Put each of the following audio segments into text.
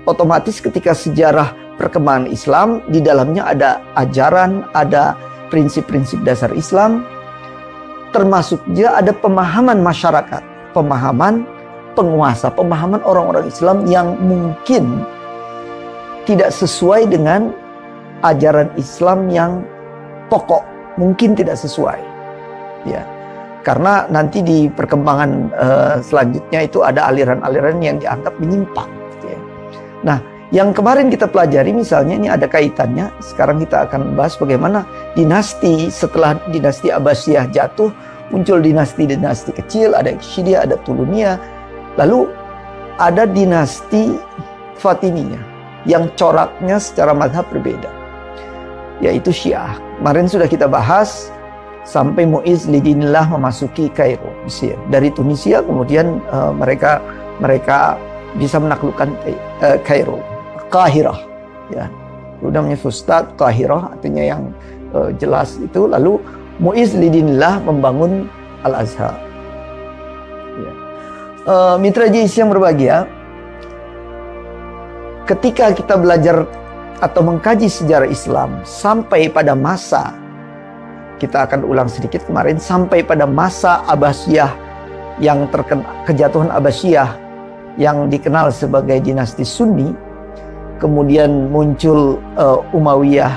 otomatis ketika sejarah perkembangan Islam, di dalamnya ada ajaran, ada prinsip-prinsip dasar Islam, termasuk juga ada pemahaman masyarakat, pemahaman penguasa, pemahaman orang-orang Islam yang mungkin tidak sesuai dengan ajaran Islam yang pokok, mungkin tidak sesuai, ya. Karena nanti di perkembangan selanjutnya itu ada aliran-aliran yang dianggap menyimpang, gitu ya. Nah, yang kemarin kita pelajari misalnya ini ada kaitannya. Sekarang kita akan bahas bagaimana dinasti setelah dinasti Abbasiyah jatuh, muncul dinasti-dinasti kecil, ada Ikhshidiyah, ada Tuluniyah, lalu ada dinasti Fatimiyah yang coraknya secara mazhab berbeda, yaitu Syiah. Kemarin sudah kita bahas sampai Mu'izz lidinillah memasuki Kairo, Mesir. Dari Tunisia kemudian mereka bisa menaklukkan Kairo, Qahirah, ya. Itu namanya Fustat, Qahirah artinya yang jelas itu. Lalu Mu'izz lidinillah membangun Al-Azhar. Ya. Mitra JIS yang berbahagia, ketika kita belajar atau mengkaji sejarah Islam sampai pada masa, kita akan ulang sedikit kemarin, sampai pada masa Abbasiyah yang terkena kejatuhan Abbasiyah yang dikenal sebagai dinasti Sunni, kemudian muncul Umayyah,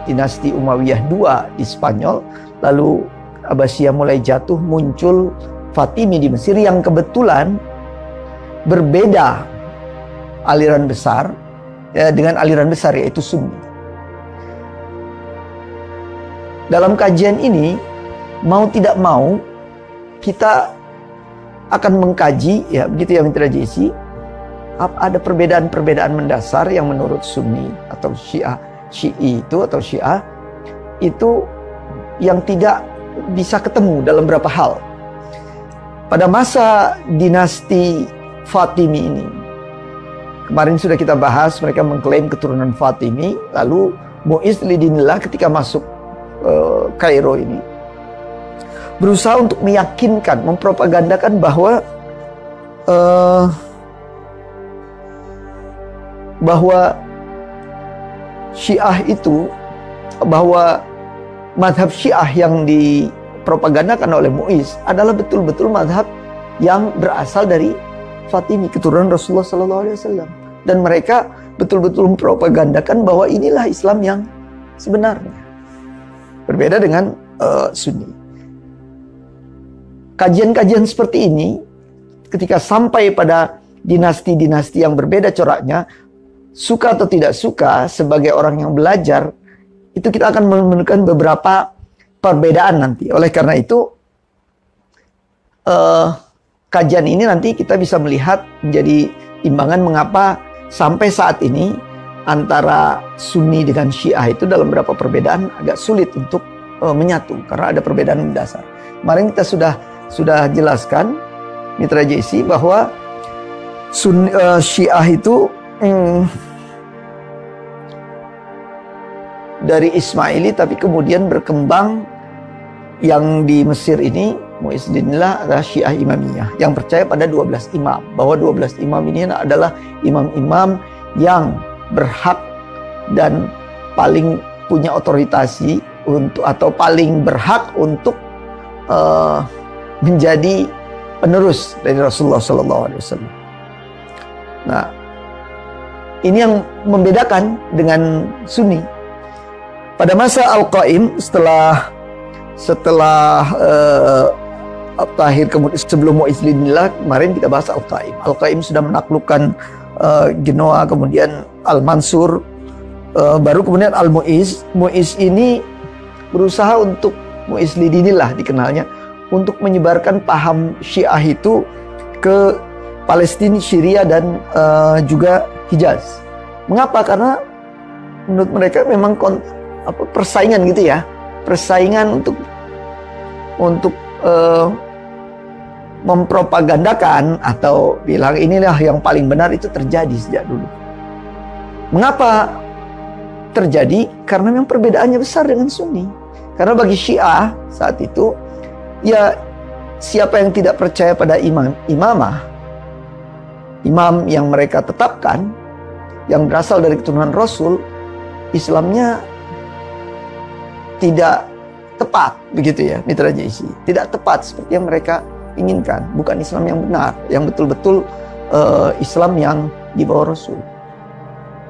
dinasti Umayyah II di Spanyol, lalu Abbasiyah mulai jatuh, muncul Fatimi di Mesir yang kebetulan berbeda aliran besar, ya, dengan aliran besar yaitu Sunni. Dalam kajian ini, mau tidak mau kita akan mengkaji, ya begitu ya mitra JC, ada perbedaan-perbedaan mendasar yang menurut Sunni atau Syi'i itu yang tidak bisa ketemu dalam beberapa hal. Pada masa dinasti Fatimi ini, kemarin sudah kita bahas, mereka mengklaim keturunan Fatimi. Lalu Mu'izz lidinillah ketika masuk Kairo ini berusaha untuk meyakinkan, mempropagandakan bahwa Syiah itu, bahwa mazhab Syiah yang dipropagandakan oleh Mu'izz adalah betul-betul mazhab yang berasal dari Fatimi, keturunan Rasulullah SAW. Dan mereka betul-betul mempropagandakan bahwa inilah Islam yang sebenarnya. Berbeda dengan Sunni. Kajian-kajian seperti ini, ketika sampai pada dinasti-dinasti yang berbeda coraknya, suka atau tidak suka, sebagai orang yang belajar, itu kita akan menemukan beberapa perbedaan nanti. Oleh karena itu, kajian ini nanti kita bisa melihat menjadi timbangan mengapa sampai saat ini antara Sunni dengan Syiah itu dalam beberapa perbedaan agak sulit untuk menyatu karena ada perbedaan mendasar. Kemarin kita sudah jelaskan mitra JC bahwa Syiah itu dari Ismaili tapi kemudian berkembang yang di Mesir ini. Mu'izz lidinillah adalah Syiah Imamiyah yang percaya pada 12 imam, bahwa 12 imam ini adalah imam-imam yang berhak dan paling punya otoritasi untuk, atau paling berhak untuk menjadi penerus dari Rasulullah SAW. Nah, ini yang membedakan dengan Sunni. Pada masa Al-Qaim, setelah Tahir, kemudian sebelum Mu'izz lidinillah, kemarin kita bahas Al-Qaim. Al-Qaim sudah menaklukkan Genoa, kemudian Al-Mansur, baru kemudian Al-Mu'izz. Mu'izz ini berusaha untuk, Mu'izz lidinillah dikenalnya, untuk menyebarkan paham Syiah itu ke Palestina, Syria, dan juga Hijaz. Mengapa? Karena menurut mereka memang persaingan gitu ya, persaingan untuk mempropagandakan atau bilang inilah yang paling benar itu terjadi sejak dulu. Mengapa terjadi? Karena memang perbedaannya besar dengan Sunni. Karena bagi Syiah saat itu, ya siapa yang tidak percaya pada imam yang mereka tetapkan, yang berasal dari keturunan Rasul, Islamnya tidak tepat, begitu ya Mitra JC. Tidak tepat seperti yang mereka inginkan. Bukan Islam yang benar, yang betul-betul Islam yang di bawah Rasul.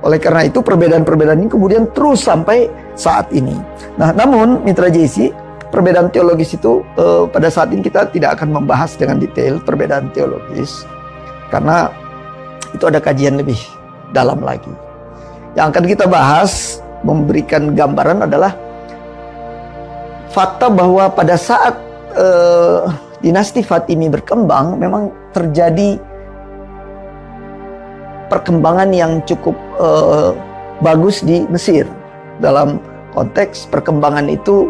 Oleh karena itu perbedaan-perbedaan ini kemudian terus sampai saat ini. Nah, namun Mitra JC, perbedaan teologis itu pada saat ini kita tidak akan membahas dengan detail perbedaan teologis, karena itu ada kajian lebih dalam lagi. Yang akan kita bahas, memberikan gambaran adalah fakta bahwa pada saat dinasti Fatimi berkembang, memang terjadi perkembangan yang cukup bagus di Mesir. Dalam konteks perkembangan itu,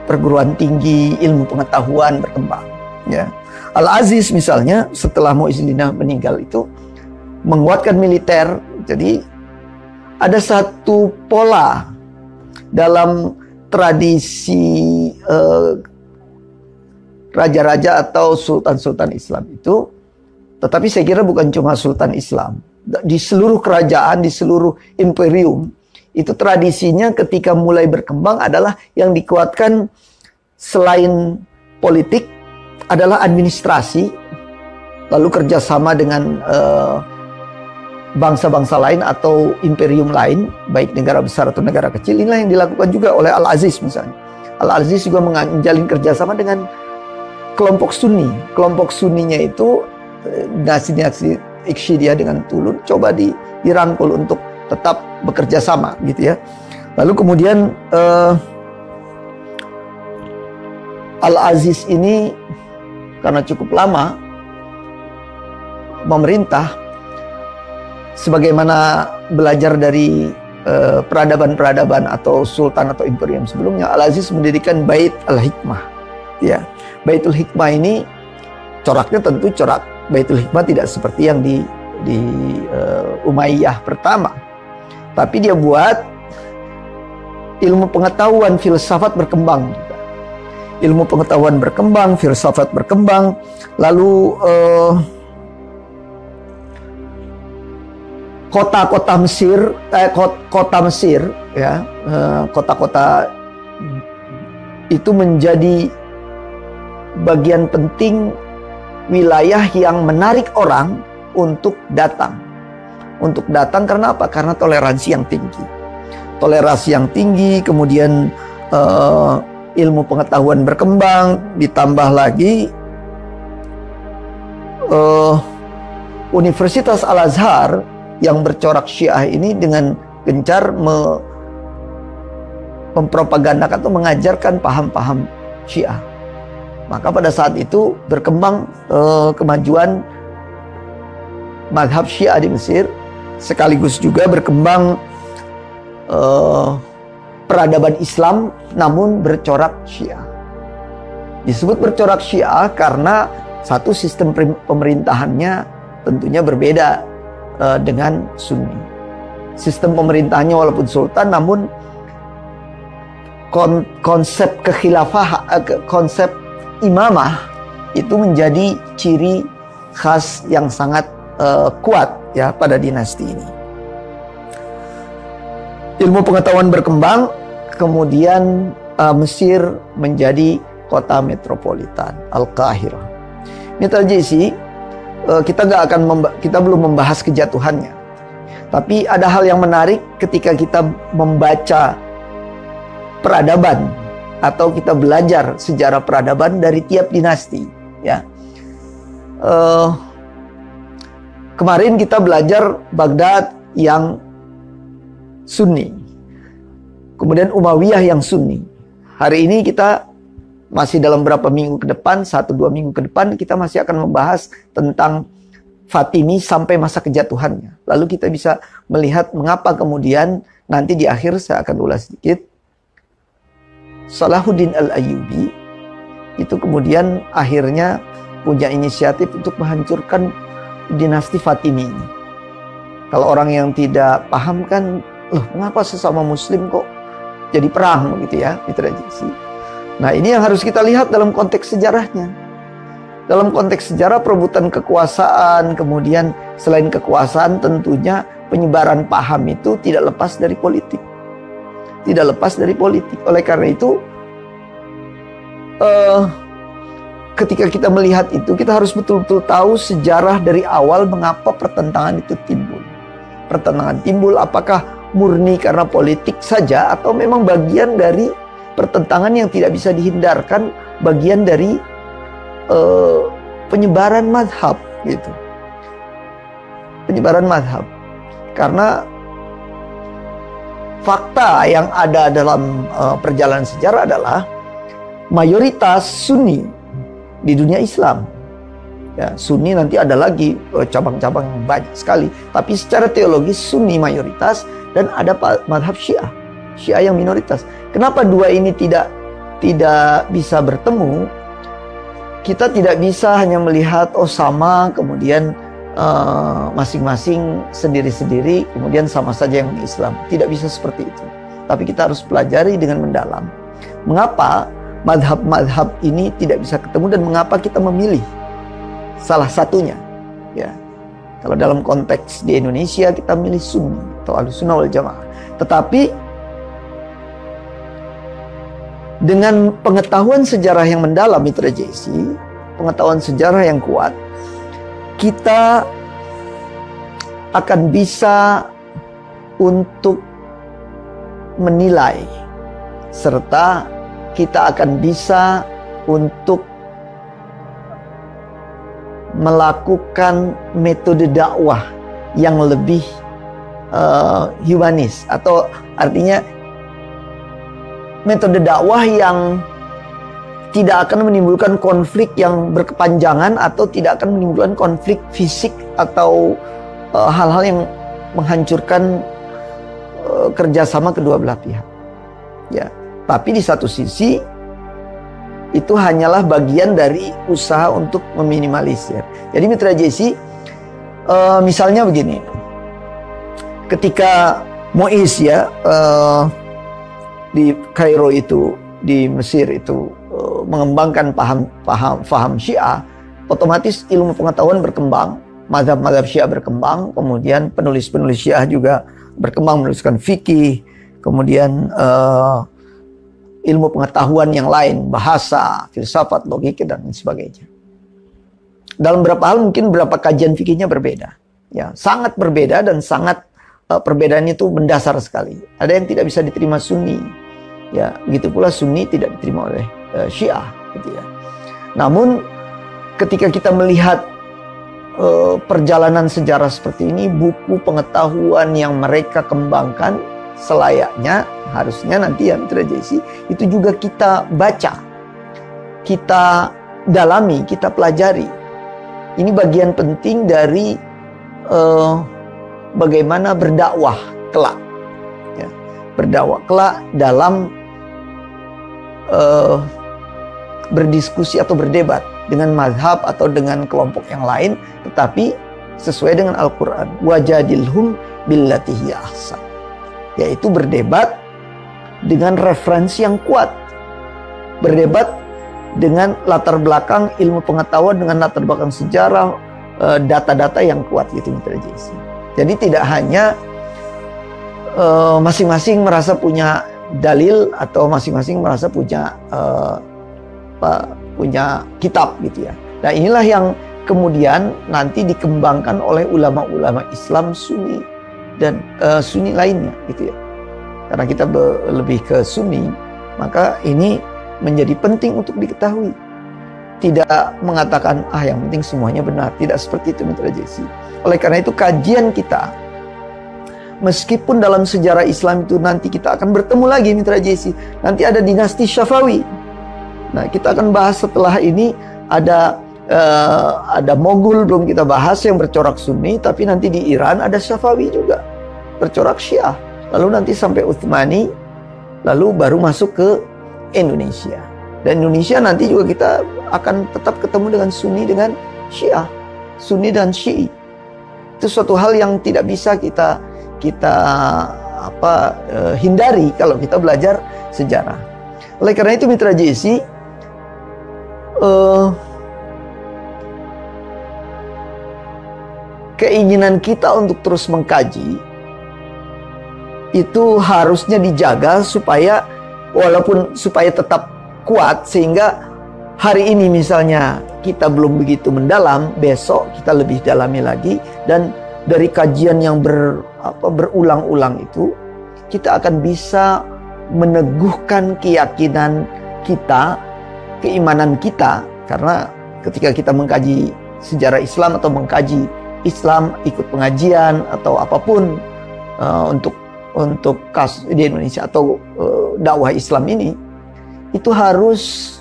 perguruan tinggi, ilmu pengetahuan berkembang. Ya. Al-Aziz misalnya setelah Mu'izzuddin meninggal itu menguatkan militer. Jadi ada satu pola dalam tradisi raja-raja atau sultan-sultan Islam itu, tetapi saya kira bukan cuma sultan Islam. Di seluruh kerajaan, di seluruh imperium, itu tradisinya ketika mulai berkembang adalah yang dikuatkan selain politik adalah administrasi, lalu kerjasama dengan bangsa-bangsa lain atau imperium lain, baik negara besar atau negara kecil. Inilah yang dilakukan juga oleh Al-Aziz misalnya. Al-Aziz juga menjalin kerjasama dengan kelompok Sunni. Kelompok Sunninya itu dinasti Ikhsyidiyah dengan Tulun coba dirangkul untuk tetap bekerja sama gitu ya. Lalu kemudian Al-Aziz ini karena cukup lama memerintah, sebagaimana belajar dari peradaban-peradaban atau sultan atau imperium sebelumnya, Al-Aziz mendirikan Bait Al-Hikmah. Ya, Baitul Hikmah ini coraknya tentu corak Baitul Hikmah tidak seperti yang di Umayyah pertama, tapi dia buat ilmu pengetahuan filsafat berkembang juga. Ilmu pengetahuan berkembang, filsafat berkembang, lalu kota-kota Mesir, ya, kota-kota itu menjadi bagian penting wilayah yang menarik orang untuk datang. Untuk datang karena apa? Karena toleransi yang tinggi. Toleransi yang tinggi, kemudian ilmu pengetahuan berkembang, ditambah lagi Universitas Al-Azhar yang bercorak Syiah ini dengan gencar mempropagandakan atau mengajarkan paham-paham Syiah. Maka pada saat itu berkembang kemajuan mazhab Syiah di Mesir, sekaligus juga berkembang peradaban Islam namun bercorak Syiah. Disebut bercorak Syiah karena satu sistem pemerintahannya tentunya berbeda dengan Sunni. Sistem pemerintahannya walaupun sultan, namun konsep kekhilafah, konsep imamah itu menjadi ciri khas yang sangat kuat ya pada dinasti ini. Ilmu pengetahuan berkembang, kemudian Mesir menjadi kota metropolitan, Al-Qahirah. Mitra JC, kita belum membahas kejatuhannya. Tapi ada hal yang menarik ketika kita membaca peradaban atau kita belajar sejarah peradaban dari tiap dinasti. Ya, kemarin kita belajar Baghdad yang Sunni, kemudian Umayyah yang Sunni. Hari ini kita masih dalam beberapa minggu ke depan, 1-2 minggu ke depan, kita masih akan membahas tentang Fatimi sampai masa kejatuhannya. Lalu kita bisa melihat mengapa kemudian nanti di akhir saya akan ulas sedikit. Salahuddin Al-Ayyubi itu kemudian akhirnya punya inisiatif untuk menghancurkan dinasti Fatimi ini. Kalau orang yang tidak paham kan, loh mengapa sesama muslim kok jadi perang begitu ya, di tradisi. Nah ini yang harus kita lihat dalam konteks sejarahnya. Dalam konteks sejarah perebutan kekuasaan, kemudian selain kekuasaan tentunya penyebaran paham itu tidak lepas dari politik. Tidak lepas dari politik. Oleh karena itu, ketika kita melihat itu, kita harus betul-betul tahu sejarah dari awal mengapa pertentangan itu timbul. Pertentangan timbul apakah murni karena politik saja atau memang bagian dari pertentangan yang tidak bisa dihindarkan, bagian dari penyebaran mazhab gitu. Penyebaran mazhab. Karena fakta yang ada dalam perjalanan sejarah adalah mayoritas Sunni di dunia Islam. Ya, Sunni nanti ada lagi cabang-cabang yang banyak sekali, tapi secara teologis Sunni mayoritas dan ada mazhab Syiah. Syiah yang minoritas. Kenapa dua ini tidak bisa bertemu? Kita tidak bisa hanya melihat sama, kemudian masing-masing sendiri-sendiri, kemudian sama saja yang Islam. Tidak bisa seperti itu. Tapi kita harus pelajari dengan mendalam. Mengapa mazhab-mazhab ini tidak bisa ketemu dan mengapa kita memilih salah satunya? Ya, kalau dalam konteks di Indonesia kita milih Sunni atau Ahlussunnah wal Jamaah. Tetapi dengan pengetahuan sejarah yang mendalam, Mitra JC, pengetahuan sejarah yang kuat, kita akan bisa untuk menilai, serta kita akan bisa untuk melakukan metode dakwah yang lebih humanis, atau artinya metode dakwah yang tidak akan menimbulkan konflik yang berkepanjangan atau tidak akan menimbulkan konflik fisik atau hal-hal yang menghancurkan kerjasama kedua belah pihak. Ya, tapi di satu sisi itu hanyalah bagian dari usaha untuk meminimalisir. Jadi Mitra JC, misalnya begini, ketika Muiz ya di Kairo itu, di Mesir itu mengembangkan paham Syiah, otomatis ilmu pengetahuan berkembang, mazhab-mazhab Syiah berkembang, kemudian penulis-penulis Syiah juga berkembang menuliskan fikih, kemudian ilmu pengetahuan yang lain, bahasa, filsafat, logika dan sebagainya. Dalam beberapa hal mungkin beberapa kajian fikihnya berbeda, ya sangat berbeda dan sangat perbedaan itu mendasar sekali. Ada yang tidak bisa diterima Sunni, ya begitu pula Sunni tidak diterima oleh Syiah, gitu ya. Namun ketika kita melihat perjalanan sejarah seperti ini, buku pengetahuan yang mereka kembangkan selayaknya harusnya nanti ya Mitra JC itu juga kita baca, kita dalami, kita pelajari. Ini bagian penting dari bagaimana berdakwah kelak, ya, berdakwah kelak dalam berdiskusi atau berdebat dengan mazhab atau dengan kelompok yang lain, tetapi sesuai dengan Al-Quran. Wajadilhum billati hiya ahsan, yaitu berdebat dengan referensi yang kuat, berdebat dengan latar belakang ilmu pengetahuan, dengan latar belakang sejarah, data-data yang kuat, gitu Mitra JC. Jadi tidak hanya masing-masing merasa punya dalil atau masing-masing merasa punya punya kitab, gitu ya. Nah inilah yang kemudian nanti dikembangkan oleh ulama-ulama Islam Sunni dan Sunni lainnya, gitu ya. Karena kita lebih ke Sunni, maka ini menjadi penting untuk diketahui. Tidak mengatakan yang penting semuanya benar, tidak seperti itu Mitra JC. Oleh karena itu kajian kita, meskipun dalam sejarah Islam itu nanti kita akan bertemu lagi Mitra JC, nanti ada dinasti Syafawi. Nah kita akan bahas setelah ini, ada Mogul belum kita bahas yang bercorak Sunni, tapi nanti di Iran ada Syafawi juga bercorak Syiah, lalu nanti sampai Utsmani, lalu baru masuk ke Indonesia. Dan Indonesia nanti juga kita akan tetap ketemu dengan Sunni dengan Syiah, Sunni dan Syi'i. Itu suatu hal yang tidak bisa kita hindari kalau kita belajar sejarah. Oleh karena itu Mitra JC, keinginan kita untuk terus mengkaji itu harusnya dijaga supaya supaya tetap kuat, sehingga hari ini misalnya kita belum begitu mendalam, besok kita lebih dalami lagi, dan dari kajian yang berulang-ulang itu kita akan bisa meneguhkan keyakinan kita, keimanan kita. Karena ketika kita mengkaji sejarah Islam atau mengkaji Islam, ikut pengajian atau apapun untuk kasus di Indonesia atau dakwah Islam ini, itu harus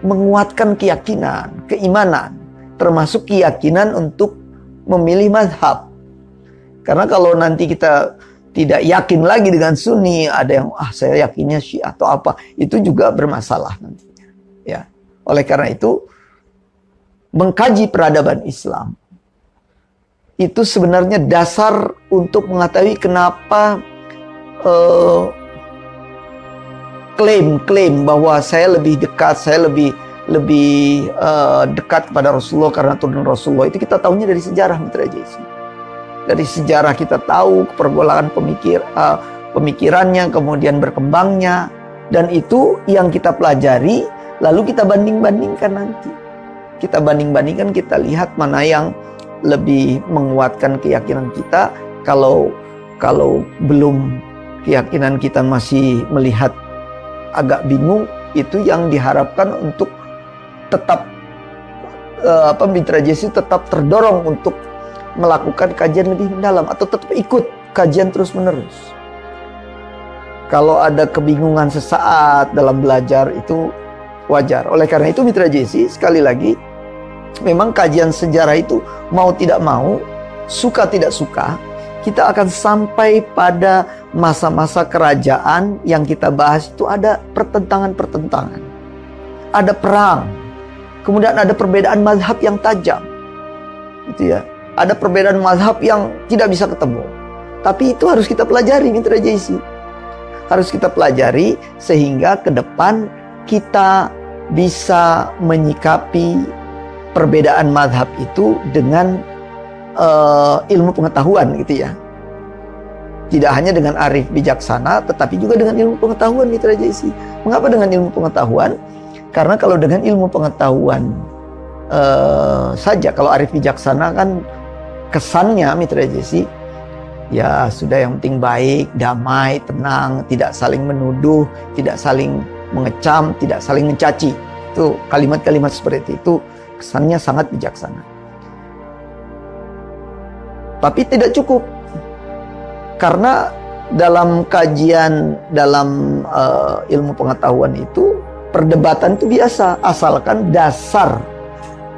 menguatkan keyakinan, keimanan, termasuk keyakinan untuk memilih mazhab. Karena kalau nanti kita tidak yakin lagi dengan Sunni, ada yang saya yakinnya Syiah atau apa, itu juga bermasalah nantinya. Ya, oleh karena itu mengkaji peradaban Islam itu sebenarnya dasar untuk mengetahui kenapa klaim bahwa saya lebih dekat, saya lebih dekat kepada Rasulullah karena turunan Rasulullah, itu kita tahunya dari sejarah, Mitra JC. Dari sejarah kita tahu pergolakan pemikirannya, kemudian berkembangnya, dan itu yang kita pelajari, lalu kita banding-bandingkan nanti. Kita banding-bandingkan, kita lihat mana yang lebih menguatkan keyakinan kita. Kalau belum, keyakinan kita masih melihat agak bingung, itu yang diharapkan untuk tetap Mitra JC tetap terdorong untuk melakukan kajian lebih mendalam atau tetap ikut kajian terus-menerus. Kalau ada kebingungan sesaat dalam belajar itu wajar. Oleh karena itu Mitra JC, sekali lagi, memang kajian sejarah itu mau tidak mau, suka tidak suka, kita akan sampai pada masa-masa kerajaan yang kita bahas itu ada pertentangan-pertentangan. Ada perang. Kemudian ada perbedaan mazhab yang tajam. Gitu ya. Ada perbedaan mazhab yang tidak bisa ketemu. Tapi itu harus kita pelajari, Mitra JC. Harus kita pelajari sehingga ke depan kita bisa menyikapi perbedaan mazhab itu dengan ilmu pengetahuan, gitu ya. Tidak hanya dengan arif bijaksana, tetapi juga dengan ilmu pengetahuan, Mitra JC. Mengapa dengan ilmu pengetahuan? Karena kalau dengan ilmu pengetahuan saja, kalau arif bijaksana kan kesannya, Mitra JC, ya sudah, yang penting baik, damai, tenang, tidak saling menuduh, tidak saling mengecam, tidak saling mencaci. Itu kalimat-kalimat seperti itu kesannya sangat bijaksana. Tapi tidak cukup, karena dalam kajian, dalam ilmu pengetahuan itu, perdebatan itu biasa, asalkan dasar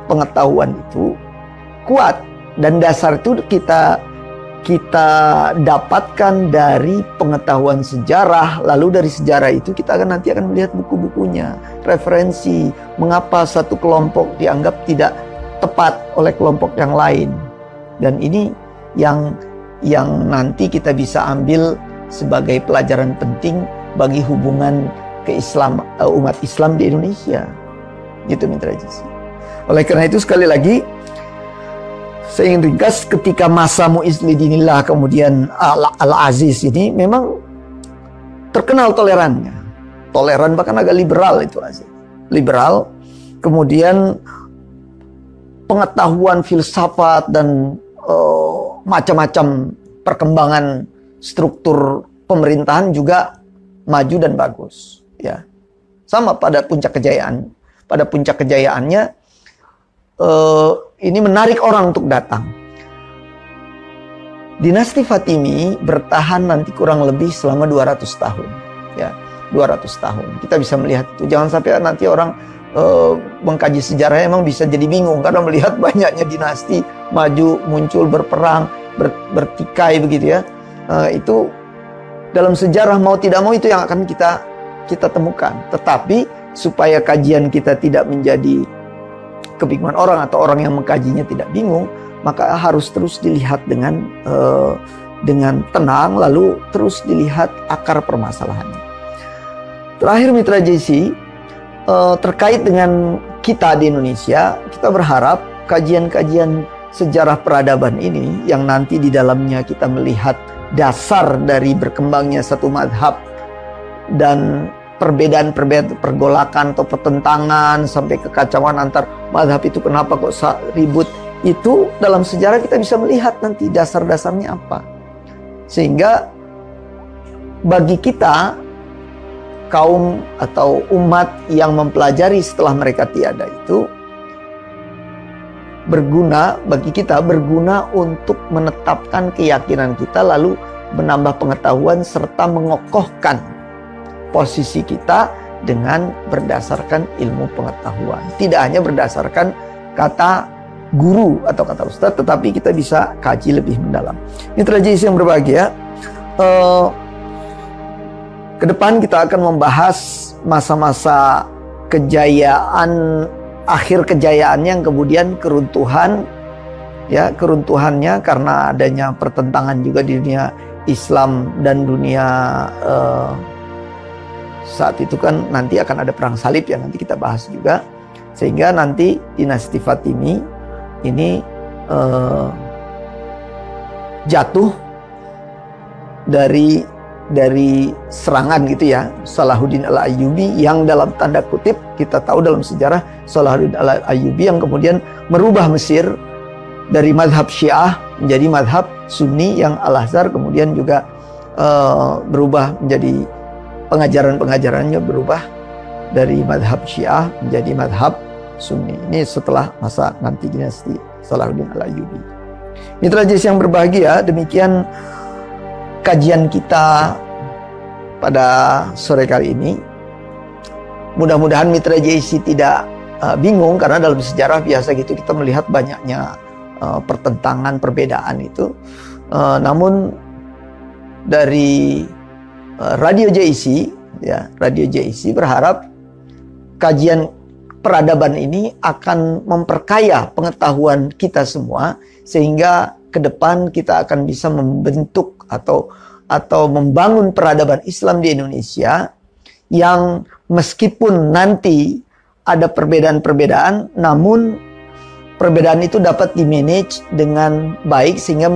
pengetahuan itu kuat. Dan dasar itu kita dapatkan dari pengetahuan sejarah. Lalu dari sejarah itu kita nanti akan melihat buku-bukunya, referensi, mengapa satu kelompok dianggap tidak tepat oleh kelompok yang lain. Dan ini yang nanti kita bisa ambil sebagai pelajaran penting bagi hubungan umat Islam di Indonesia. Gitu, Mitra JC. Oleh karena itu, sekali lagi saya ingin ringkas, ketika masa Mu'izz Lidinillah kemudian Al-Aziz ini memang terkenal tolerannya. Toleran, bahkan agak liberal itu Aziz. Liberal. Kemudian pengetahuan filsafat dan macam-macam perkembangan struktur pemerintahan juga maju dan bagus. Ya. Sama pada puncak kejayaan. Pada puncak kejayaannya, ini menarik orang untuk datang. Dinasti Fatimi bertahan nanti kurang lebih selama 200 tahun. Ya, 200 tahun. Kita bisa melihat itu. Jangan sampai nanti orang mengkaji sejarah emang bisa jadi bingung karena melihat banyaknya dinasti maju, muncul, berperang, bertikai begitu ya. Itu dalam sejarah mau tidak mau itu yang akan kita temukan. Tetapi supaya kajian kita tidak menjadi kebingungan orang atau orang yang mengkajinya tidak bingung, maka harus terus dilihat dengan tenang, lalu terus dilihat akar permasalahannya. Terakhir, Mitra JC, terkait dengan kita di Indonesia, kita berharap kajian-kajian sejarah peradaban ini yang nanti di dalamnya kita melihat dasar dari berkembangnya satu mazhab dan perbedaan-perbedaan pergolakan atau pertentangan sampai kekacauan antar mazhab itu kenapa kok ribut, itu dalam sejarah kita bisa melihat nanti dasar-dasarnya apa. Sehingga bagi kita kaum atau umat yang mempelajari setelah mereka tiada itu berguna bagi kita, berguna untuk menetapkan keyakinan kita, lalu menambah pengetahuan serta mengokohkan posisi kita dengan berdasarkan ilmu pengetahuan. Tidak hanya berdasarkan kata guru atau kata ustadz, tetapi kita bisa kaji lebih mendalam. Mitra JIC yang berbahagia, ke depan kita akan membahas masa-masa kejayaan, akhir kejayaannya yang kemudian keruntuhan, ya keruntuhannya karena adanya pertentangan juga di dunia Islam dan dunia saat itu kan nanti akan ada perang salib ya, nanti kita bahas juga, sehingga nanti dinasti Fatimi ini jatuh dari serangan gitu ya Salahuddin Al-Ayyubi, yang dalam tanda kutip kita tahu dalam sejarah Salahuddin Al-Ayyubi yang kemudian merubah Mesir dari mazhab Syiah menjadi mazhab Sunni, yang Al-Azhar kemudian juga berubah menjadi pengajaran-pengajarannya berubah dari mazhab Syiah menjadi mazhab Sunni. Ini setelah masa nanti dinasti Salahuddin Al-Ayyubi. Mitra JIC yang berbahagia, demikian kajian kita pada sore kali ini. Mudah-mudahan Mitra JIC tidak bingung, karena dalam sejarah biasa gitu kita melihat banyaknya pertentangan, perbedaan itu. Namun dari Radio JIC, ya Radio JIC berharap kajian peradaban ini akan memperkaya pengetahuan kita semua, sehingga ke depan kita akan bisa membentuk atau membangun peradaban Islam di Indonesia yang meskipun nanti ada perbedaan-perbedaan, namun perbedaan itu dapat dimanage dengan baik sehingga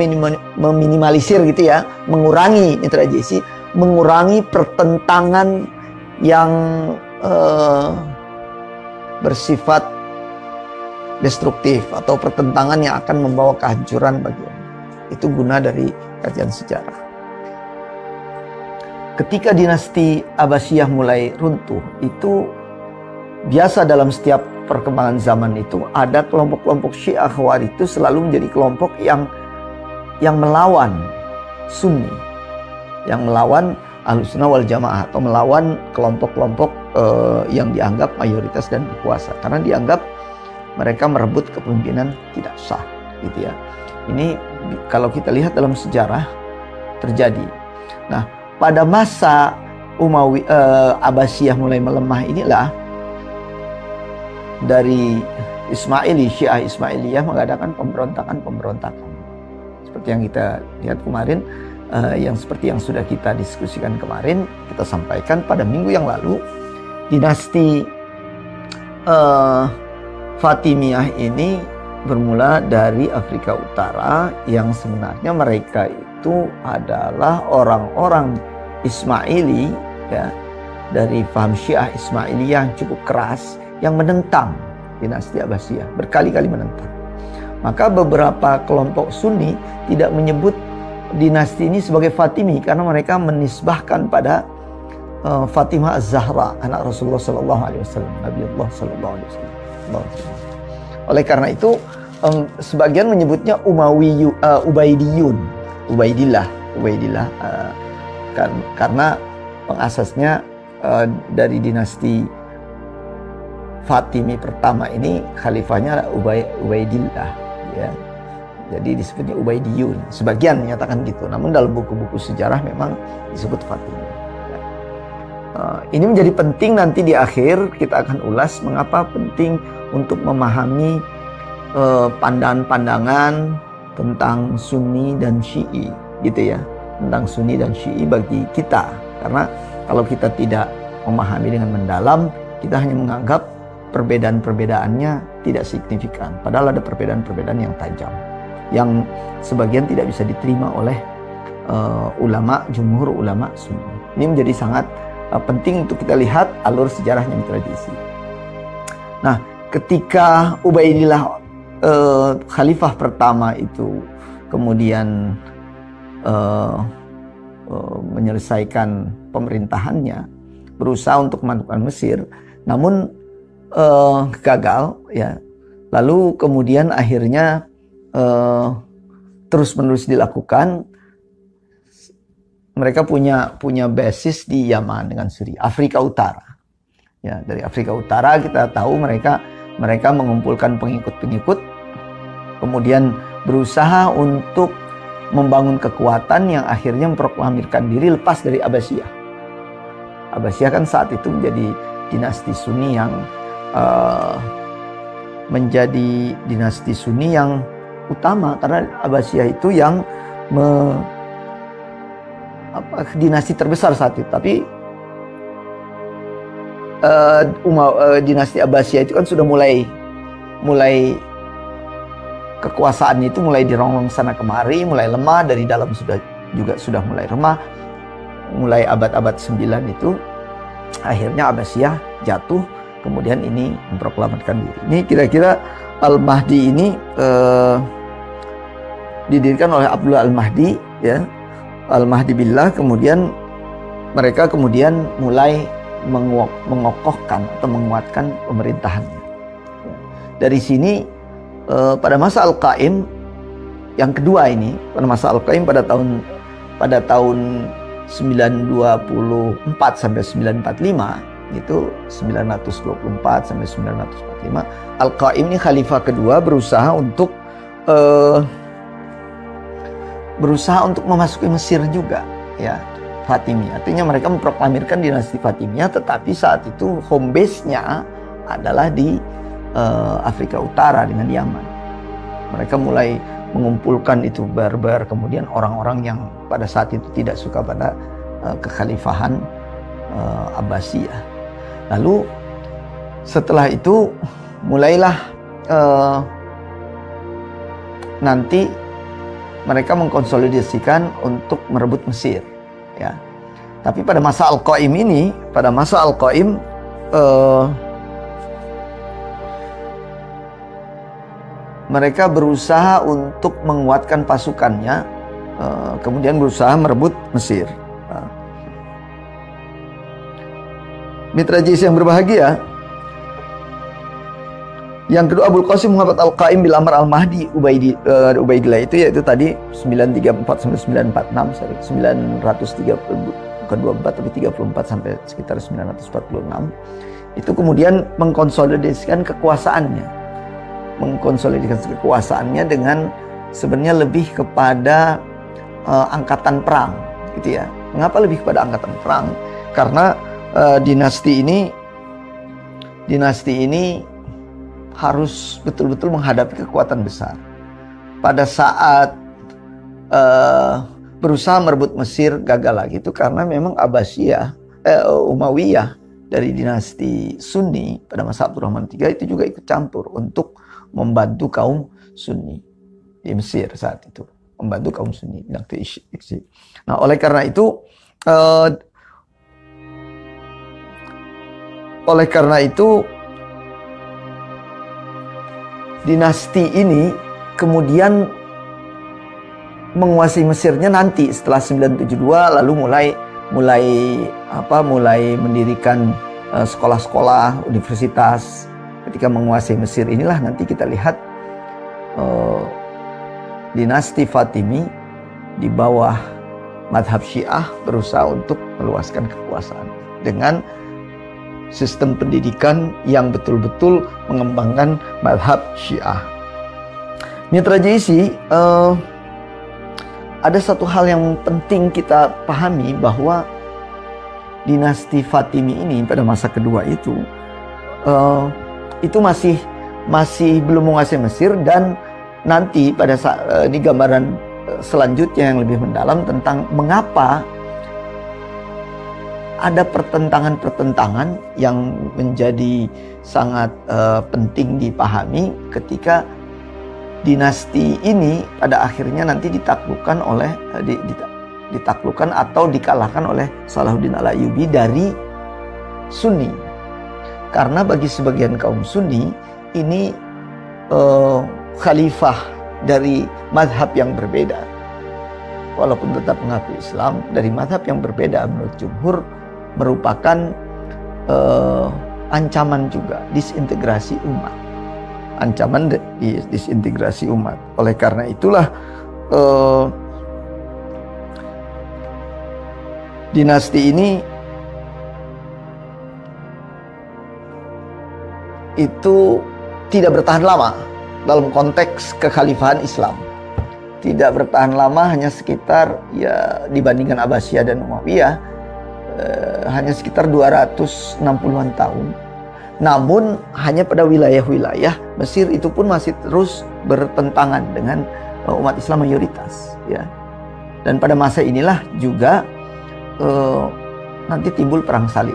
meminimalisir gitu ya, mengurangi Mitra JIC, mengurangi pertentangan yang bersifat destruktif atau pertentangan yang akan membawa kehancuran bagi umat. Itu guna dari kajian sejarah. Ketika dinasti Abbasiyah mulai runtuh, itu biasa dalam setiap perkembangan zaman itu ada kelompok-kelompok Syiah Khawarij itu selalu menjadi kelompok yang melawan Sunni, yang melawan Ahlussunnah wal Jamaah, atau melawan kelompok-kelompok yang dianggap mayoritas dan berkuasa, karena dianggap mereka merebut kepemimpinan tidak sah, gitu ya. Ini kalau kita lihat dalam sejarah terjadi. Nah, pada masa Abbasiyah mulai melemah inilah dari Syiah Ismailiyah mengadakan pemberontakan. Seperti yang kita lihat kemarin, yang seperti yang sudah kita diskusikan kemarin, kita sampaikan pada minggu yang lalu, dinasti Fatimiyah ini bermula dari Afrika Utara, yang sebenarnya mereka itu adalah orang-orang Ismaili ya, dari paham Syiah Ismailiyah yang cukup keras, yang menentang dinasti Abbasiyah, berkali-kali menentang. Maka beberapa kelompok Sunni tidak menyebut dinasti ini sebagai Fatimi, karena mereka menisbahkan pada Fatimah Az-Zahra, anak Rasulullah SAW, Nabi Allah SAW. Oleh karena itu sebagian menyebutnya Ubaidillah, karena pengasasnya dari dinasti Fatimi pertama ini khalifahnya Ubaidillah, ya. Jadi disebutnya Ubaidiyun. Sebagian menyatakan gitu, namun dalam buku-buku sejarah memang disebut Fatimi. Ini menjadi penting, nanti di akhir kita akan ulas mengapa penting untuk memahami pandangan-pandangan tentang Sunni dan Syi'i, gitu ya, tentang Sunni dan Syi'i bagi kita. Karena kalau kita tidak memahami dengan mendalam, kita hanya menganggap perbedaan-perbedaannya tidak signifikan, padahal ada perbedaan-perbedaan yang tajam. yang sebagian tidak bisa diterima oleh jumhur ulama Sunni. Ini menjadi sangat penting untuk kita lihat alur sejarahnya Mitra JC. Nah, ketika Ubaidillah khalifah pertama itu kemudian menyelesaikan pemerintahannya, berusaha untuk menaklukkan Mesir, namun gagal ya. Lalu kemudian akhirnya terus-menerus dilakukan. Mereka punya basis di Yaman dengan Suriah, Afrika Utara. Ya, dari Afrika Utara kita tahu mereka mengumpulkan pengikut-pengikut, kemudian berusaha untuk membangun kekuatan yang akhirnya memproklamirkan diri lepas dari Abbasiyah. Abbasiyah kan saat itu menjadi dinasti Sunni yang utama, karena Abbasiyah itu yang dinasti terbesar saat itu. Tapi dinasti Abbasiyah itu kan sudah mulai kekuasaannya itu mulai dirongrong sana kemari, mulai lemah, dari dalam sudah mulai lemah. Mulai abad-abad 9 itu akhirnya Abbasiyah jatuh, kemudian ini memproklamirkan diri. Ini kira-kira Al-Mahdi ini didirikan oleh Abdullah Al-Mahdi ya. Al-Mahdi billah, kemudian mereka mulai mengokohkan atau menguatkan pemerintahannya. Dari sini pada masa Al-Qaim yang kedua ini, pada masa Al-Qaim pada tahun 924 sampai 945, itu 924 sampai 945, Al-Qaim ini khalifah kedua berusaha untuk memasuki Mesir juga ya, Fatimiyah. Artinya mereka memproklamirkan dinasti Fatimiyah, tetapi saat itu home base-nya adalah di Afrika Utara dengan Yaman. Mereka mulai mengumpulkan itu Berber, kemudian orang-orang yang pada saat itu tidak suka pada kekhalifahan Abbasiyah. Lalu setelah itu mulailah nanti mereka mengkonsolidasikan untuk merebut Mesir ya. Tapi pada masa Al-Qaim ini, mereka berusaha untuk menguatkan pasukannya, kemudian berusaha merebut Mesir. Mitra JC yang berbahagia, yang kedua Abul Qasim Muhammad Al-Qaim bil Amr Al-Mahdi Ubaidillah, itu yaitu tadi 934 sampai 946, 934 tapi 34 sampai sekitar 946. Itu kemudian mengkonsolidasikan kekuasaannya dengan sebenarnya lebih kepada angkatan perang gitu ya. Mengapa lebih kepada angkatan perang? Karena dinasti ini harus betul-betul menghadapi kekuatan besar. Pada saat berusaha merebut Mesir gagal lagi, itu karena memang Umayyah dari dinasti Sunni pada masa Abdurrahman III itu juga ikut campur untuk membantu kaum Sunni di Mesir saat itu, membantu kaum Sunni. Nah, oleh karena itu dinasti ini kemudian menguasai Mesirnya nanti setelah 972, lalu mulai mendirikan sekolah-sekolah, universitas. Ketika menguasai Mesir inilah nanti kita lihat dinasti Fatimi di bawah madhab Syiah berusaha untuk meluaskan kekuasaan dengan sistem pendidikan yang betul-betul mengembangkan madhab Syiah. Mitra JC, ada satu hal yang penting kita pahami, bahwa dinasti Fatimi ini pada masa kedua itu masih belum menguasai Mesir, dan nanti pada saat di gambaran selanjutnya yang lebih mendalam tentang mengapa ada pertentangan-pertentangan yang menjadi sangat penting dipahami ketika dinasti ini pada akhirnya nanti ditaklukkan oleh ditaklukkan atau dikalahkan oleh Salahuddin Al-Ayyubi dari Sunni. Karena bagi sebagian kaum Sunni ini khalifah dari mazhab yang berbeda, walaupun tetap mengaku Islam, dari mazhab yang berbeda, menurut jumhur merupakan ancaman juga disintegrasi umat. Ancaman disintegrasi umat. Oleh karena itulah dinasti ini itu tidak bertahan lama dalam konteks kekhalifahan Islam. Tidak bertahan lama, hanya sekitar, ya dibandingkan Abbasiyah dan Umayyah, hanya sekitar 260-an tahun. Namun hanya pada wilayah-wilayah Mesir itu pun masih terus bertentangan dengan umat Islam mayoritas, ya. Dan pada masa inilah juga nanti timbul perang salib.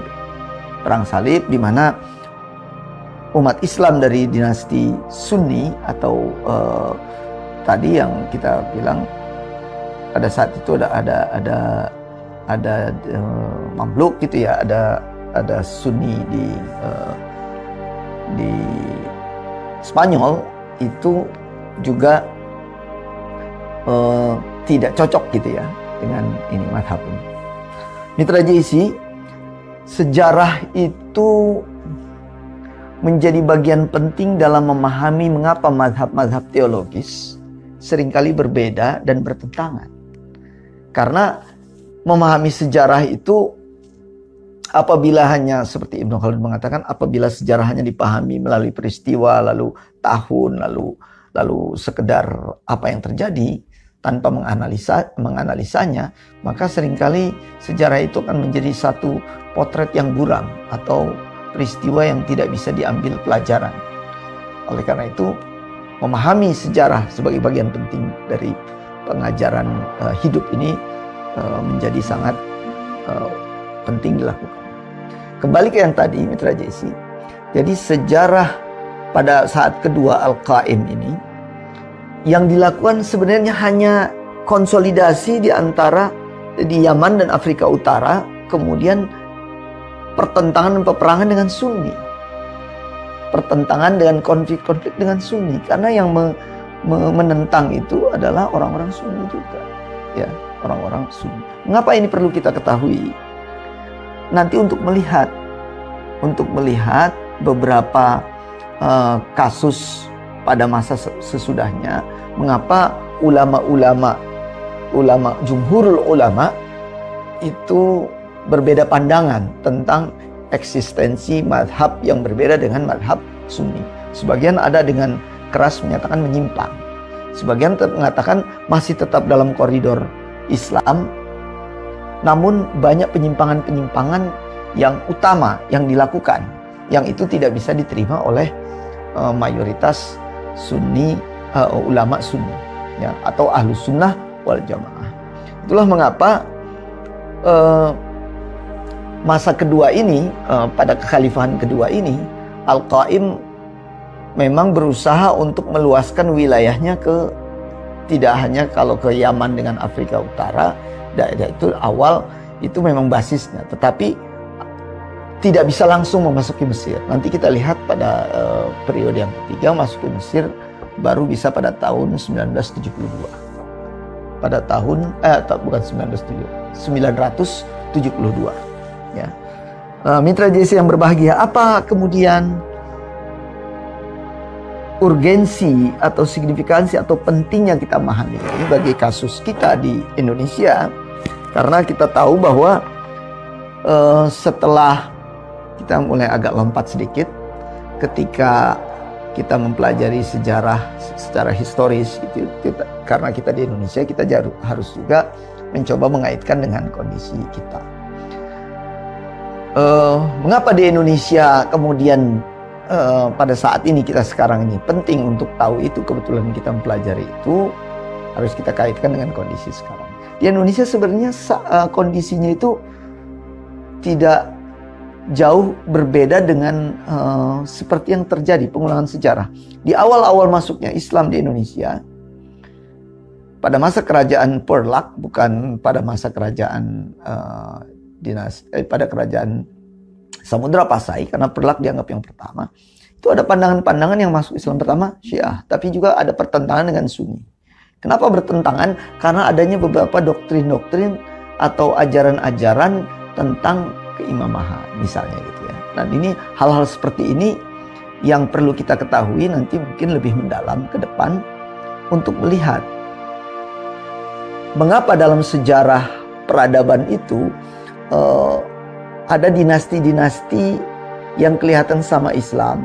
Perang salib di mana umat Islam dari dinasti Sunni atau tadi yang kita bilang pada saat itu ada Mamluk gitu ya, ada Sunni di Spanyol itu juga tidak cocok gitu ya dengan ini mazhab ini. Mitra JC, sejarah itu menjadi bagian penting dalam memahami mengapa mazhab-mazhab teologis seringkali berbeda dan bertentangan. Karena memahami sejarah itu, apabila hanya seperti Ibnu Khaldun mengatakan, apabila sejarah hanya dipahami melalui peristiwa, lalu tahun, lalu sekedar apa yang terjadi tanpa menganalisanya, maka seringkali sejarah itu akan menjadi satu potret yang buram atau peristiwa yang tidak bisa diambil pelajaran. Oleh karena itu, memahami sejarah sebagai bagian penting dari pengajaran hidup ini menjadi sangat penting dilakukan. Kembali ke yang tadi, Mitra JC. Jadi sejarah pada saat kedua Al-Qaim ini, yang dilakukan sebenarnya hanya konsolidasi di antara di Yaman dan Afrika Utara, kemudian pertentangan dan peperangan dengan Sunni. Pertentangan dengan konflik-konflik dengan Sunni. Karena yang menentang itu adalah orang-orang Sunni juga. Ya, orang-orang Sunni. Mengapa ini perlu kita ketahui? Nanti untuk melihat beberapa kasus pada masa sesudahnya, mengapa jumhurul ulama itu berbeda pandangan tentang eksistensi mazhab yang berbeda dengan mazhab Sunni. Sebagian ada dengan keras menyatakan menyimpang, sebagian mengatakan masih tetap dalam koridor Islam, namun banyak penyimpangan-penyimpangan yang utama yang dilakukan, yang itu tidak bisa diterima oleh mayoritas Sunni, ulama Sunni, ya, atau Ahlus Sunnah wal Jamaah. Itulah mengapa masa kedua ini, pada kekhalifahan kedua ini, Al-Qaim memang berusaha untuk meluaskan wilayahnya ke, tidak hanya kalau ke Yaman dengan Afrika Utara, daerah itu awal itu memang basisnya, tetapi tidak bisa langsung memasuki Mesir. Nanti kita lihat pada periode yang ketiga, masuki Mesir baru bisa pada tahun 972. Pada tahun bukan 972, ya. Mitra JC yang berbahagia, apa kemudian urgensi atau signifikansi atau pentingnya kita memahami ini bagi kasus kita di Indonesia? Karena kita tahu bahwa setelah kita mulai agak lompat sedikit, ketika kita mempelajari sejarah secara historis gitu, karena kita di Indonesia, kita harus juga mencoba mengaitkan dengan kondisi kita. Mengapa di Indonesia kemudian pada saat ini, kita sekarang ini penting untuk tahu itu, kebetulan kita mempelajari itu, harus kita kaitkan dengan kondisi sekarang. Di Indonesia sebenarnya kondisinya itu tidak jauh berbeda dengan seperti yang terjadi pengulangan sejarah. Di awal-awal masuknya Islam di Indonesia, pada masa kerajaan Perlak, bukan pada masa kerajaan pada kerajaan Samudra Pasai, karena Perlak dianggap yang pertama. Itu ada pandangan-pandangan yang masuk Islam pertama, Syiah, tapi juga ada pertentangan dengan Sunni. Kenapa bertentangan? Karena adanya beberapa doktrin-doktrin atau ajaran-ajaran tentang keimamahan, misalnya gitu ya. Dan ini hal-hal seperti ini yang perlu kita ketahui nanti mungkin lebih mendalam ke depan untuk melihat mengapa dalam sejarah peradaban itu ada dinasti-dinasti yang kelihatan sama Islam,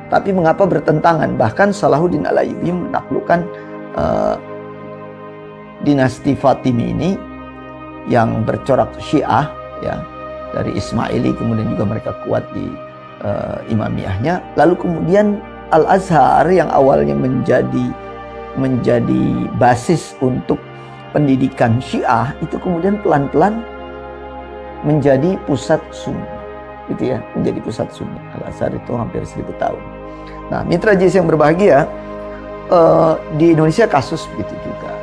tapi mengapa bertentangan. Bahkan Salahuddin Al-Ayyubi menaklukkan dinasti Fatimi ini yang bercorak Syiah ya, dari Ismaili, kemudian juga mereka kuat di Imamiyahnya. Lalu kemudian Al-Azhar yang awalnya menjadi basis untuk pendidikan Syiah, itu kemudian pelan-pelan menjadi pusat Sunni, gitu ya, menjadi pusat Sunni. Al-Azhar itu hampir 1000 tahun. Nah, mitra JS yang berbahagia, di Indonesia kasus begitu juga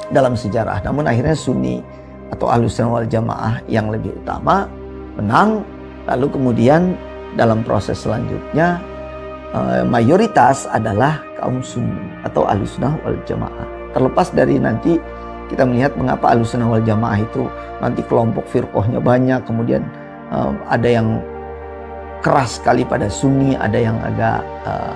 dalam sejarah. Namun akhirnya Sunni atau Ahlussunnah wal Jamaah yang lebih utama menang. Lalu kemudian dalam proses selanjutnya mayoritas adalah kaum Sunni atau Ahlussunnah wal Jamaah. Terlepas dari nanti kita melihat mengapa Ahlussunnah wal Jamaah itu nanti kelompok firqahnya banyak, kemudian ada yang keras sekali pada Sunni, ada yang agak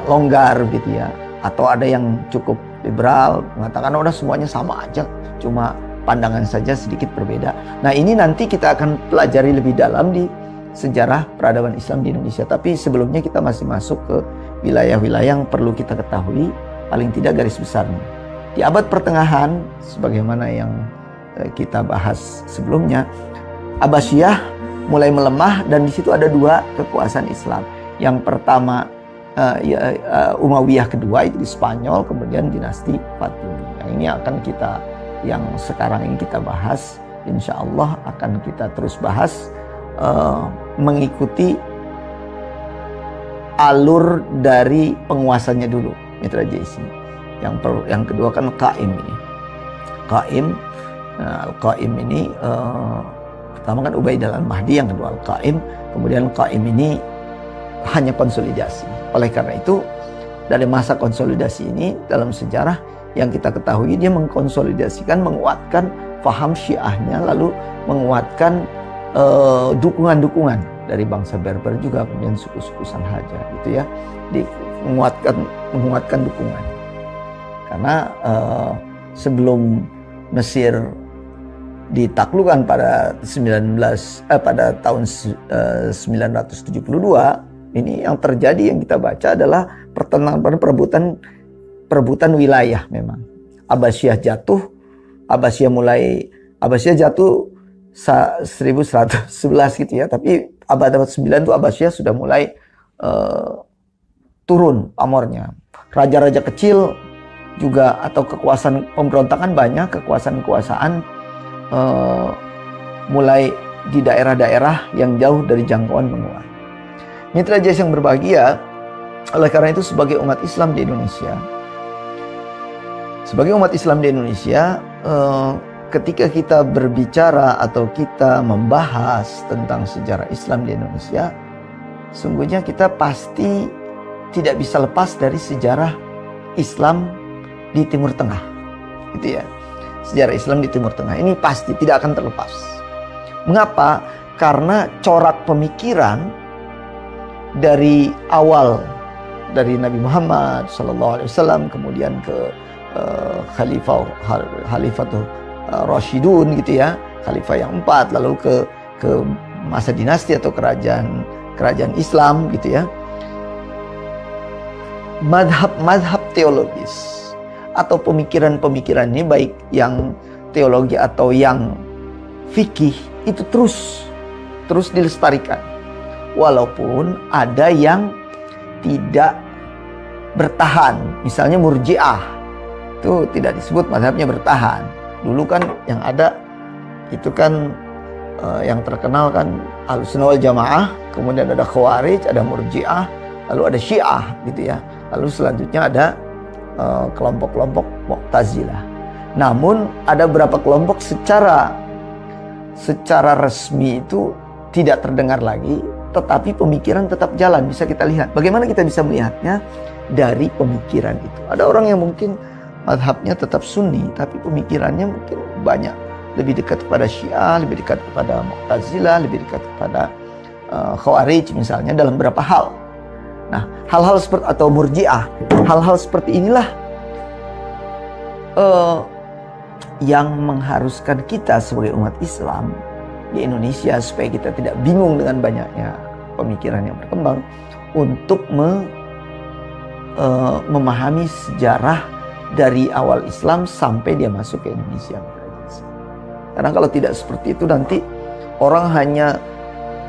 longgar gitu ya, atau ada yang cukup liberal mengatakan udah semuanya sama aja, cuma pandangan saja sedikit berbeda. Nah, ini nanti kita akan pelajari lebih dalam di sejarah peradaban Islam di Indonesia. Tapi sebelumnya kita masih masuk ke wilayah-wilayah yang perlu kita ketahui, paling tidak garis besarnya. Di abad pertengahan, sebagaimana yang kita bahas sebelumnya, Abbasiyah mulai melemah dan di situ ada dua kekuasaan Islam. Yang pertama Umayyah kedua itu di Spanyol, kemudian dinasti Fatimi. Yang ini akan yang sekarang ini kita bahas, insya Allah akan kita terus bahas mengikuti alur dari penguasanya dulu, mitra JC. Yang kedua kan Qaim ini. Al-Qaim ini pertama kan Ubaidah al-Mahdi, yang kedua Al-Qaim. Kemudian Qaim ini hanya konsolidasi. Oleh karena itu, dari masa konsolidasi ini dalam sejarah yang kita ketahui, dia mengkonsolidasikan, menguatkan faham Syiahnya, lalu menguatkan dukungan-dukungan dari bangsa Berber juga, kemudian suku-suku Sanhaja gitu ya, menguatkan dukungan. Karena sebelum Mesir ditaklukkan pada tahun 972, ini yang terjadi yang kita baca adalah perebutan wilayah. Memang Abbasiyah jatuh, Abbasiyah jatuh 1111 gitu ya, tapi abad 9 itu Abbasiyah sudah mulai turun pamornya. Raja-raja kecil juga atau kekuasaan pemberontakan banyak, kekuasaan mulai di daerah-daerah yang jauh dari jangkauan menguat. Mitra JS yang berbahagia, oleh karena itu sebagai umat Islam di Indonesia, ketika kita berbicara atau kita membahas tentang sejarah Islam di Indonesia, sungguhnya kita pasti tidak bisa lepas dari sejarah Islam di Timur Tengah, gitu ya. Sejarah Islam di Timur Tengah ini pasti tidak akan terlepas. Mengapa? Karena corak pemikiran dari awal, dari Nabi Muhammad SAW, kemudian ke Khalifatul Rashidun gitu ya, Khalifah yang 4, lalu ke masa dinasti atau kerajaan Islam gitu ya. Madhab teologis atau pemikiran-pemikiran ini, baik yang teologi atau yang fikih, itu terus dilestarikan. Walaupun ada yang tidak bertahan, misalnya Murji'ah, itu tidak disebut madhabnya bertahan. Dulu kan yang ada itu kan yang terkenal kan Ahlussunnah wal Jamaah, kemudian ada Khawarij, ada Murji'ah, lalu ada Syiah gitu ya. Lalu selanjutnya ada kelompok-kelompok Mu'tazilah. Namun ada beberapa kelompok secara resmi itu tidak terdengar lagi, tetapi pemikiran tetap jalan. Bisa kita lihat. Bagaimana kita bisa melihatnya dari pemikiran itu? Ada orang yang mungkin mazhabnya tetap Sunni, tapi pemikirannya mungkin banyak lebih dekat kepada Syiah, lebih dekat kepada Mu'tazilah, lebih dekat kepada Khawarij misalnya dalam beberapa hal. Nah, hal-hal seperti atau Murji'ah, hal-hal seperti inilah yang mengharuskan kita sebagai umat Islam di Indonesia supaya kita tidak bingung dengan banyaknya pemikiran yang berkembang untuk memahami sejarah dari awal Islam sampai dia masuk ke Indonesia. Karena kalau tidak seperti itu nanti orang hanya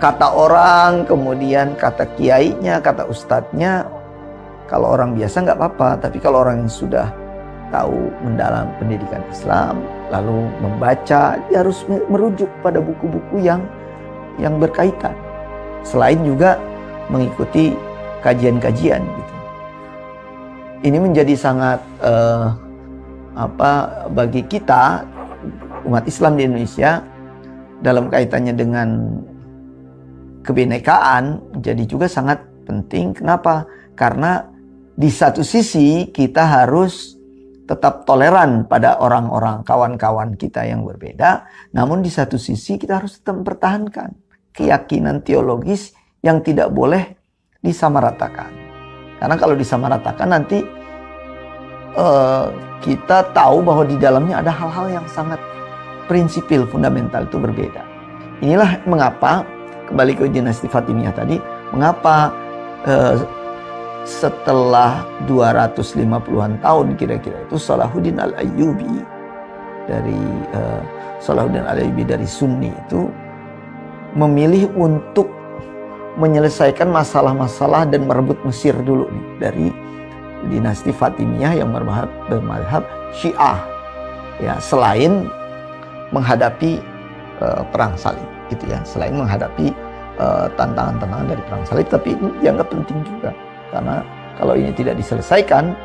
kata orang, kemudian kata kiainya, kata ustadznya. Kalau orang biasa nggak apa-apa, tapi kalau orang yang sudah tahu mendalam pendidikan Islam, lalu membaca, dia harus merujuk pada buku-buku yang berkaitan. Selain juga mengikuti kajian-kajian gitu. Ini menjadi sangat bagi kita umat Islam di Indonesia dalam kaitannya dengan kebinekaan jadi juga sangat penting. Kenapa? Karena di satu sisi kita harus tetap toleran pada orang-orang kawan-kawan kita yang berbeda, namun di satu sisi kita harus tetap mempertahankan keyakinan teologis yang tidak boleh disamaratakan. Karena kalau disamaratakan nanti kita tahu bahwa di dalamnya ada hal-hal yang sangat prinsipil, fundamental, itu berbeda. Inilah mengapa, kembali ke dinasti Fatimiyah tadi, mengapa setelah 250-an tahun kira-kira itu Salahuddin Al-Ayyubi dari Sunni itu memilih untuk menyelesaikan masalah-masalah dan merebut Mesir dulu nih dari dinasti Fatimiyah yang bermadhab Syiah ya, selain menghadapi perang salib gitu ya, selain menghadapi tantangan-tantangan dari perang salib. Tapi ini dianggap penting juga karena kalau ini tidak diselesaikan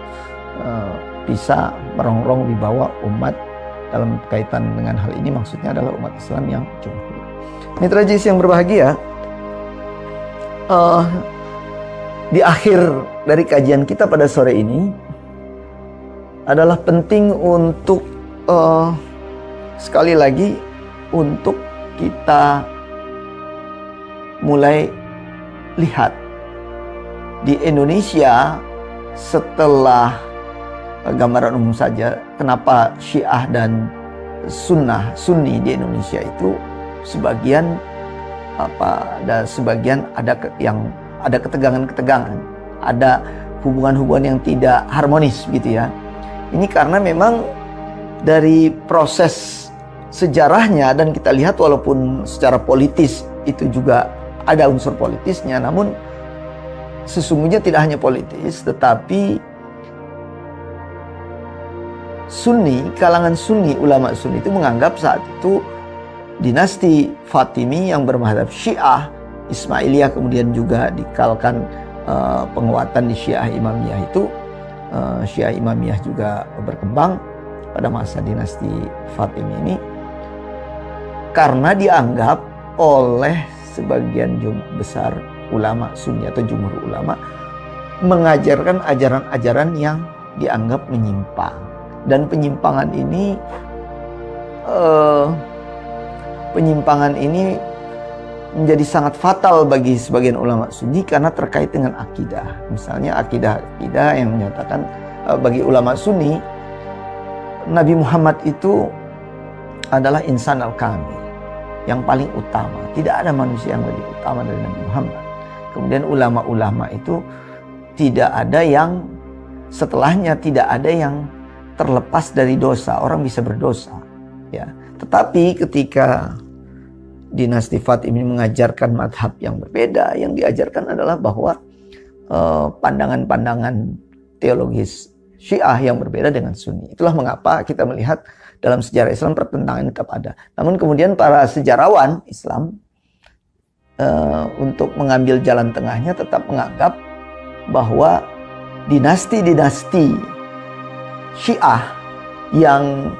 bisa merongrong di bawah umat dalam kaitan dengan hal ini, maksudnya adalah umat Islam yang jumhur. Mitra Jis yang berbahagia, di akhir dari kajian kita pada sore ini adalah penting untuk sekali lagi untuk kita mulai lihat di Indonesia setelah gambaran umum saja kenapa Syiah dan Sunni di Indonesia itu sebagian ada ketegangan-ketegangan, ada hubungan-hubungan yang tidak harmonis gitu ya. Ini karena memang dari proses sejarahnya, dan kita lihat walaupun secara politis itu juga ada unsur politisnya, namun sesungguhnya tidak hanya politis, tetapi kalangan Sunni, ulama Sunni itu menganggap saat itu dinasti Fatimi yang bermadhab Syiah, Ismailiyah, kemudian juga dikalkan penguatan di Syiah Imamiyah itu, Syiah Imamiyah juga berkembang pada masa dinasti Fatimi ini, karena dianggap oleh sebagian besar ulama Sunni atau jumhur ulama mengajarkan ajaran-ajaran yang dianggap menyimpang. Dan penyimpangan ini menjadi sangat fatal bagi sebagian ulama Sunni karena terkait dengan akidah. Misalnya akidah yang menyatakan bagi ulama Sunni Nabi Muhammad itu adalah insan al-kamil, yang paling utama. Tidak ada manusia yang lebih utama dari Nabi Muhammad. Kemudian ulama-ulama itu tidak ada yang setelahnya, tidak ada yang terlepas dari dosa. Orang bisa berdosa ya. Tetapi ketika dinasti Fatimi mengajarkan madhab yang berbeda, yang diajarkan adalah bahwa pandangan-pandangan teologis Syiah yang berbeda dengan Sunni. Itulah mengapa kita melihat dalam sejarah Islam pertentangan tetap ada. Namun kemudian para sejarawan Islam untuk mengambil jalan tengahnya tetap menganggap bahwa dinasti-dinasti Syiah yang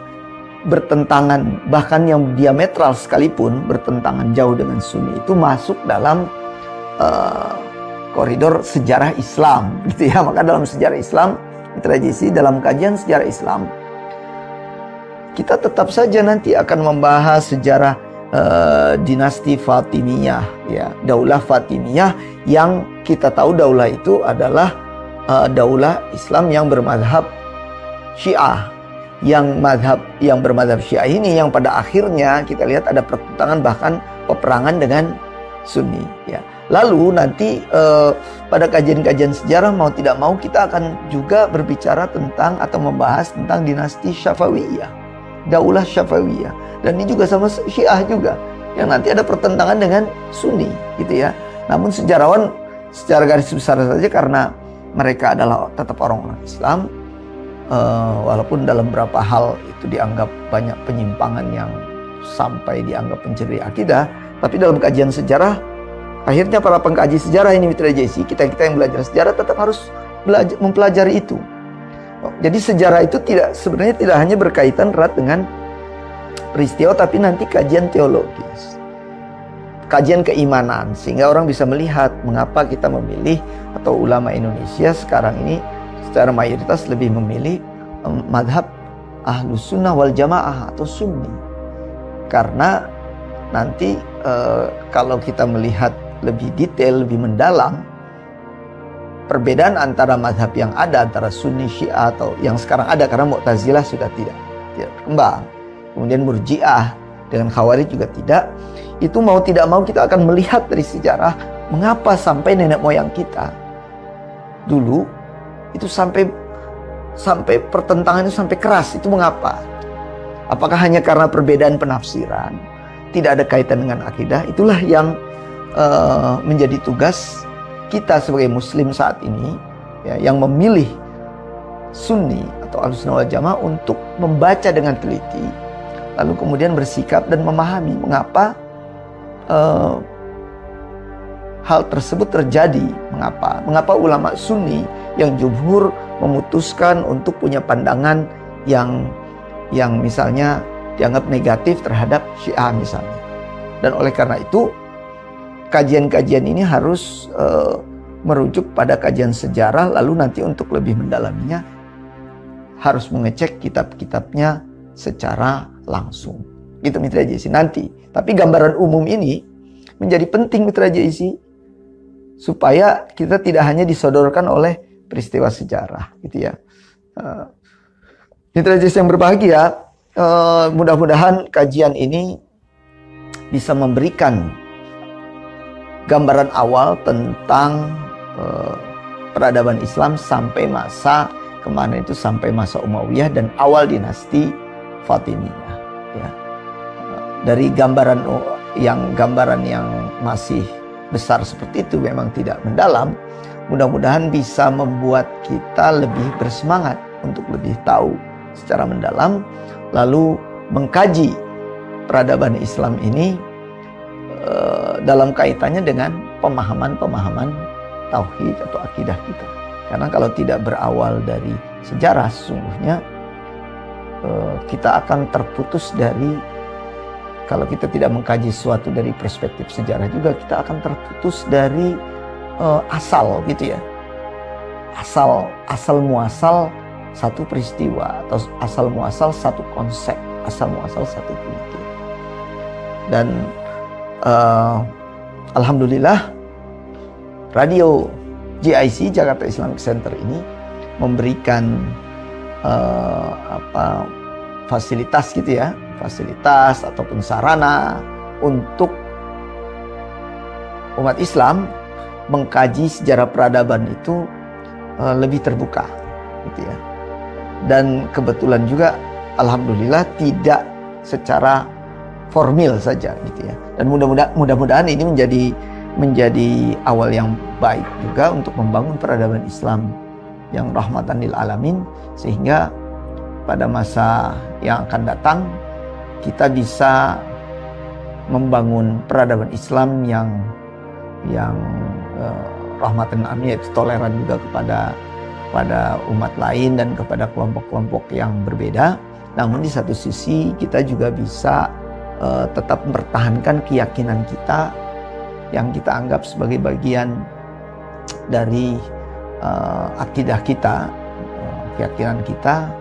bertentangan, bahkan yang diametral sekalipun bertentangan jauh dengan Sunni, itu masuk dalam koridor sejarah Islam, gitu ya. Maka dalam sejarah Islam, tradisi dalam kajian sejarah Islam, kita tetap saja nanti akan membahas sejarah dinasti Fatimiyah, ya, Daulah Fatimiyah, yang kita tahu daulah itu adalah daulah Islam yang bermadhab Syiah. Yang bermadhab Syiah ini yang pada akhirnya kita lihat ada pertentangan, bahkan peperangan dengan Sunni, ya. Lalu nanti pada kajian-kajian sejarah mau tidak mau kita akan juga berbicara tentang atau membahas tentang dinasti Syafawiyah, Daulah Syafawiyah, dan ini juga sama Syiah juga yang nanti ada pertentangan dengan Sunni, gitu ya. Namun sejarawan secara garis besar saja, karena mereka adalah tetap orang-orang Islam, walaupun dalam beberapa hal itu dianggap banyak penyimpangan yang sampai dianggap mencederai akidah, tapi dalam kajian sejarah akhirnya para pengkaji sejarah ini, mitra JC, kita yang belajar sejarah tetap harus mempelajari itu. Jadi sejarah itu sebenarnya tidak hanya berkaitan erat dengan peristiwa, tapi nanti kajian teologis, kajian keimanan, sehingga orang bisa melihat mengapa kita memilih, atau ulama Indonesia sekarang ini secara mayoritas lebih memilih madhab Ahlus Sunnah wal Jamaah atau Sunni. Karena nanti kalau kita melihat lebih detail, lebih mendalam, perbedaan antara madhab yang ada antara Sunni, Syiah, atau yang sekarang ada, karena Mu'tazilah sudah tidak berkembang, kemudian Murji'ah dengan Khawarij juga tidak, itu mau tidak mau kita akan melihat dari sejarah mengapa sampai nenek moyang kita dulu itu sampai pertentangan itu sampai keras. Itu mengapa? Apakah hanya karena perbedaan penafsiran, tidak ada kaitan dengan akidah? Itulah yang menjadi tugas kita sebagai muslim saat ini, ya, yang memilih Sunni atau Ahlus Sunnah wal Jamaah, untuk membaca dengan teliti, lalu kemudian bersikap dan memahami mengapa hal tersebut terjadi. Mengapa ulama Sunni yang jumhur memutuskan untuk punya pandangan yang misalnya dianggap negatif terhadap Syiah misalnya. Dan oleh karena itu kajian-kajian ini harus merujuk pada kajian sejarah, lalu nanti untuk lebih mendalaminya harus mengecek kitab-kitabnya secara langsung. Gitu Mitra JC nanti. Tapi gambaran umum ini menjadi penting Mitra JC, supaya kita tidak hanya disodorkan oleh peristiwa sejarah, gitu ya. Mitra JC yang berbahagia, mudah-mudahan kajian ini bisa memberikan gambaran awal tentang peradaban Islam sampai masa kemana itu, sampai masa Umayyah dan awal dinasti Fatimiyah, ya. Dari gambaran yang masih besar seperti itu, memang tidak mendalam, mudah-mudahan bisa membuat kita lebih bersemangat untuk lebih tahu secara mendalam, lalu mengkaji peradaban Islam ini dalam kaitannya dengan pemahaman-pemahaman tauhid atau akidah kita. Karena kalau tidak berawal dari sejarah, sesungguhnya kita akan terputus dari, kalau kita tidak mengkaji sesuatu dari perspektif sejarah juga, kita akan terputus dari asal, gitu ya. Asal muasal satu peristiwa, atau asal muasal satu konsep, asal muasal satu pikir. Dan alhamdulillah radio JIC, Jakarta Islamic Center ini memberikan fasilitas, gitu ya, fasilitas ataupun sarana untuk umat Islam mengkaji sejarah peradaban itu lebih terbuka, gitu ya. Dan kebetulan juga alhamdulillah tidak secara formil saja, gitu ya. Dan mudah-mudahan ini menjadi awal yang baik juga untuk membangun peradaban Islam yang rahmatan lil alamin, sehingga pada masa yang akan datang kita bisa membangun peradaban Islam yang rahmatan lil alamin, yaitu toleran juga kepada umat lain dan kepada kelompok-kelompok yang berbeda. Namun di satu sisi kita juga bisa tetap mempertahankan keyakinan kita yang kita anggap sebagai bagian dari akidah kita, keyakinan kita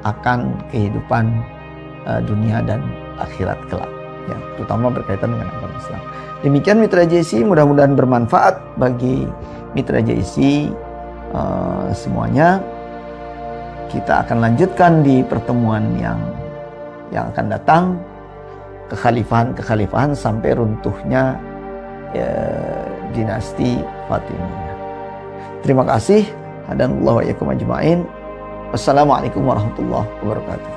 akan kehidupan dunia dan akhirat kelak, ya, terutama berkaitan dengan agama Islam. Demikian Mitra JSI, mudah-mudahan bermanfaat bagi Mitra JSI semuanya. Kita akan lanjutkan di pertemuan yang akan datang, kekhalifahan sampai runtuhnya dinasti Fatimiyah. Terima kasih. Hadanallahu wa iyyakum ajma'in. Wassalamualaikum warahmatullahi wabarakatuh.